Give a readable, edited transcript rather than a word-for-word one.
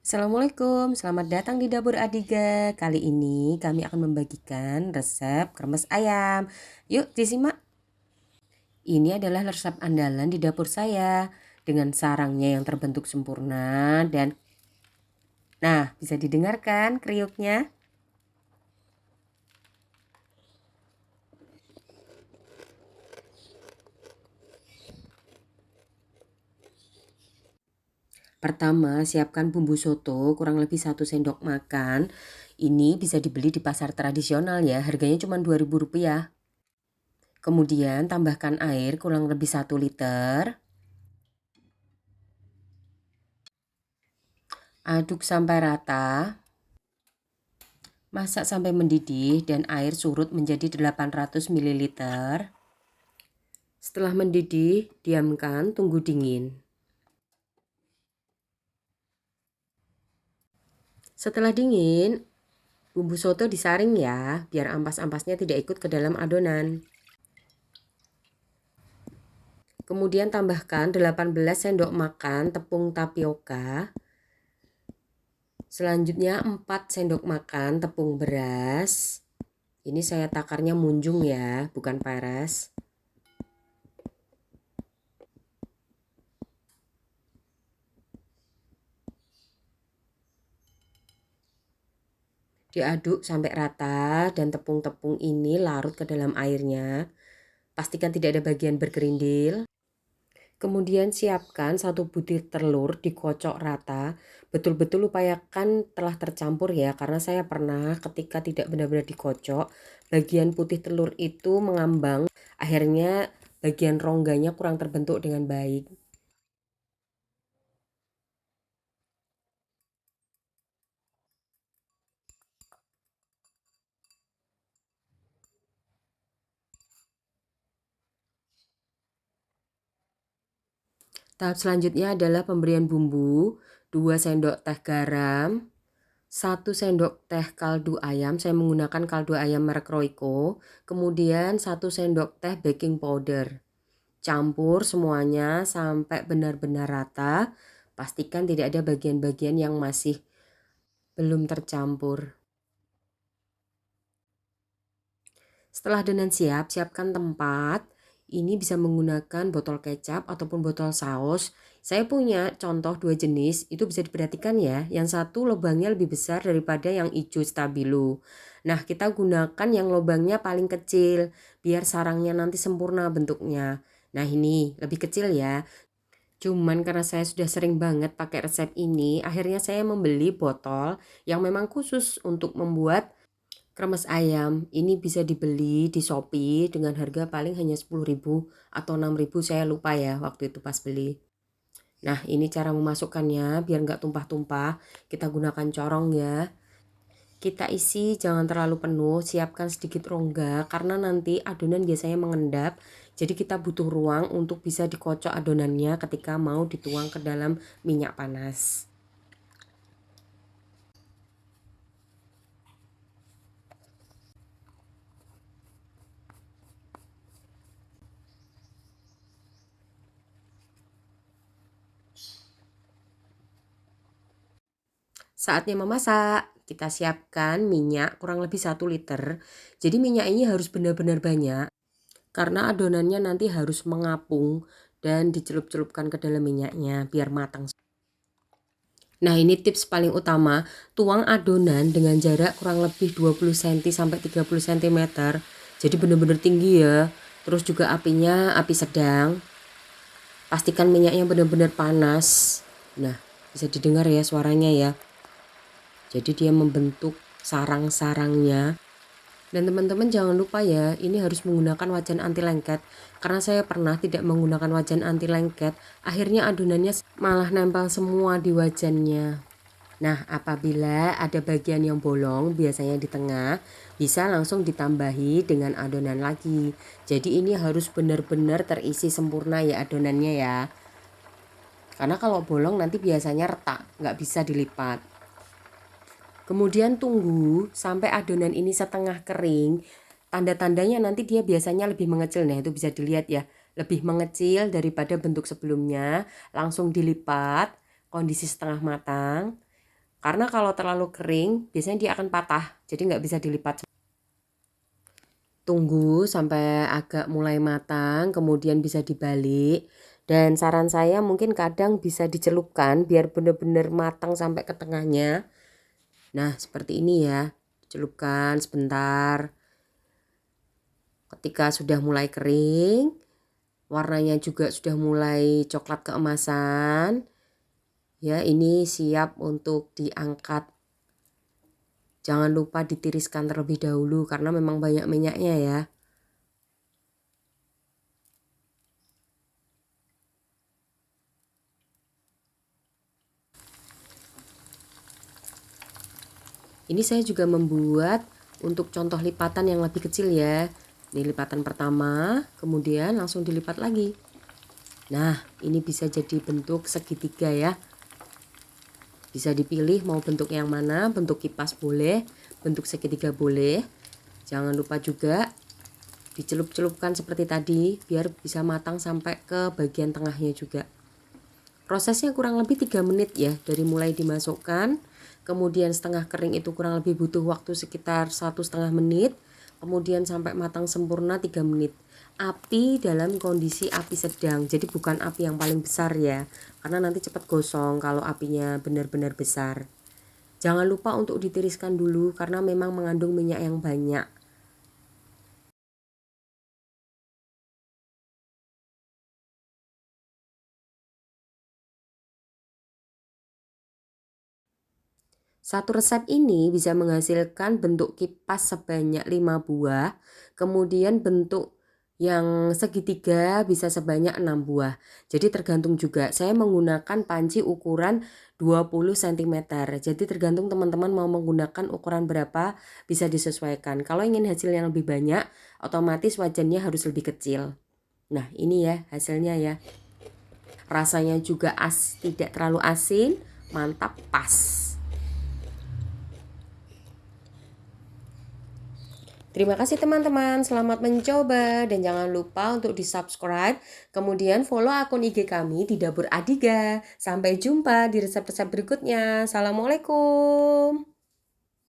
Assalamualaikum, selamat datang di Dapur Adiga. Kali ini kami akan membagikan resep kremes ayam. Yuk disimak. Ini adalah resep andalan di dapur saya dengan sarangnya yang terbentuk sempurna dan bisa didengarkan kriuknya. Pertama, siapkan bumbu soto kurang lebih 1 sendok makan. Ini bisa dibeli di pasar tradisional ya, harganya cuma Rp2.000. Kemudian tambahkan air kurang lebih 1 liter. Aduk sampai rata. Masak sampai mendidih dan air surut menjadi 800 ml. Setelah mendidih, diamkan, tunggu dingin. Setelah dingin, bumbu soto disaring ya, biar ampas-ampasnya tidak ikut ke dalam adonan. Kemudian tambahkan 18 sendok makan tepung tapioka. Selanjutnya 4 sendok makan tepung beras. Ini saya takarnya munjung ya, bukan peres. Diaduk sampai rata dan tepung-tepung ini larut ke dalam airnya. Pastikan tidak ada bagian bergerindil. Kemudian siapkan 1 butir telur dikocok rata. Betul-betul upayakan telah tercampur ya, karena saya pernah ketika tidak benar-benar dikocok, bagian putih telur itu mengambang. Akhirnya bagian rongganya kurang terbentuk dengan baik. Tahap selanjutnya adalah pemberian bumbu. 2 sendok teh garam, 1 sendok teh kaldu ayam, saya menggunakan kaldu ayam merek Royco. Kemudian 1 sendok teh baking powder. Campur semuanya sampai benar-benar rata. Pastikan tidak ada bagian-bagian yang masih belum tercampur. Setelah adonan siap, siapkan tempat. Ini bisa menggunakan botol kecap ataupun botol saus. Saya punya contoh 2 jenis, itu bisa diperhatikan ya. Yang satu lubangnya lebih besar daripada yang hijau stabilo. Nah, kita gunakan yang lubangnya paling kecil, biar sarangnya nanti sempurna bentuknya. Nah, ini lebih kecil ya. Cuman karena saya sudah sering banget pakai resep ini, akhirnya saya membeli botol yang memang khusus untuk membuat kremes ayam. Ini bisa dibeli di Shopee dengan harga paling hanya 10.000 atau 6.000, saya lupa ya waktu itu pas beli. Nah, ini cara memasukkannya biar nggak tumpah-tumpah. Kita gunakan corong ya. Kita isi jangan terlalu penuh, siapkan sedikit rongga karena nanti adonan biasanya mengendap. Jadi kita butuh ruang untuk bisa dikocok adonannya ketika mau dituang ke dalam minyak panas. Saatnya memasak. Kita siapkan minyak kurang lebih 1 liter. Jadi minyak ini harus benar-benar banyak karena adonannya nanti harus mengapung dan dicelup-celupkan ke dalam minyaknya biar matang. Nah, ini tips paling utama, tuang adonan dengan jarak kurang lebih 20 cm sampai 30 cm. Jadi benar-benar tinggi ya. Terus juga apinya api sedang. Pastikan minyaknya benar-benar panas. Nah, bisa didengar ya suaranya ya. Jadi dia membentuk sarang-sarangnya. Dan teman-teman jangan lupa ya, ini harus menggunakan wajan anti lengket. Karena saya pernah tidak menggunakan wajan anti lengket, akhirnya adonannya malah nempel semua di wajannya. Nah, apabila ada bagian yang bolong, biasanya di tengah, bisa langsung ditambahi dengan adonan lagi. Jadi ini harus benar-benar terisi sempurna ya adonannya ya. Karena kalau bolong nanti biasanya retak, nggak bisa dilipat. Kemudian tunggu sampai adonan ini setengah kering. Tanda-tandanya nanti dia biasanya lebih mengecil. Nah, itu bisa dilihat ya. Lebih mengecil daripada bentuk sebelumnya. Langsung dilipat, kondisi setengah matang. Karena kalau terlalu kering biasanya dia akan patah, jadi nggak bisa dilipat. Tunggu sampai agak mulai matang, kemudian bisa dibalik. Dan saran saya mungkin kadang bisa dicelupkan biar benar-benar matang sampai ke tengahnya. Nah, seperti ini ya. Dicelupkan sebentar. Ketika sudah mulai kering, warnanya juga sudah mulai coklat keemasan. Ya, ini siap untuk diangkat. Jangan lupa ditiriskan terlebih dahulu karena memang banyak minyaknya ya. Ini saya juga membuat untuk contoh lipatan yang lebih kecil ya. Ini lipatan pertama, kemudian langsung dilipat lagi. Nah, ini bisa jadi bentuk segitiga ya. Bisa dipilih mau bentuk yang mana, bentuk kipas boleh, bentuk segitiga boleh. Jangan lupa juga dicelup-celupkan seperti tadi biar bisa matang sampai ke bagian tengahnya juga. Prosesnya kurang lebih 3 menit ya, dari mulai dimasukkan, kemudian setengah kering itu kurang lebih butuh waktu sekitar 1,5 menit, kemudian sampai matang sempurna 3 menit. Api dalam kondisi api sedang, jadi bukan api yang paling besar ya, karena nanti cepat gosong kalau apinya benar-benar besar. Jangan lupa untuk ditiriskan dulu karena memang mengandung minyak yang banyak. Satu resep ini bisa menghasilkan bentuk kipas sebanyak 5 buah, kemudian bentuk yang segitiga bisa sebanyak 6 buah. Jadi tergantung juga, saya menggunakan panci ukuran 20 cm. Jadi tergantung teman-teman mau menggunakan ukuran berapa bisa disesuaikan. Kalau ingin hasil yang lebih banyak, otomatis wajannya harus lebih kecil. Nah ini ya hasilnya ya. Rasanya juga tidak terlalu asin, mantap, pas. Terima kasih teman-teman, selamat mencoba dan jangan lupa untuk di-subscribe, kemudian follow akun IG kami di Dapur Adiga. Sampai jumpa di resep-resep berikutnya. Assalamualaikum.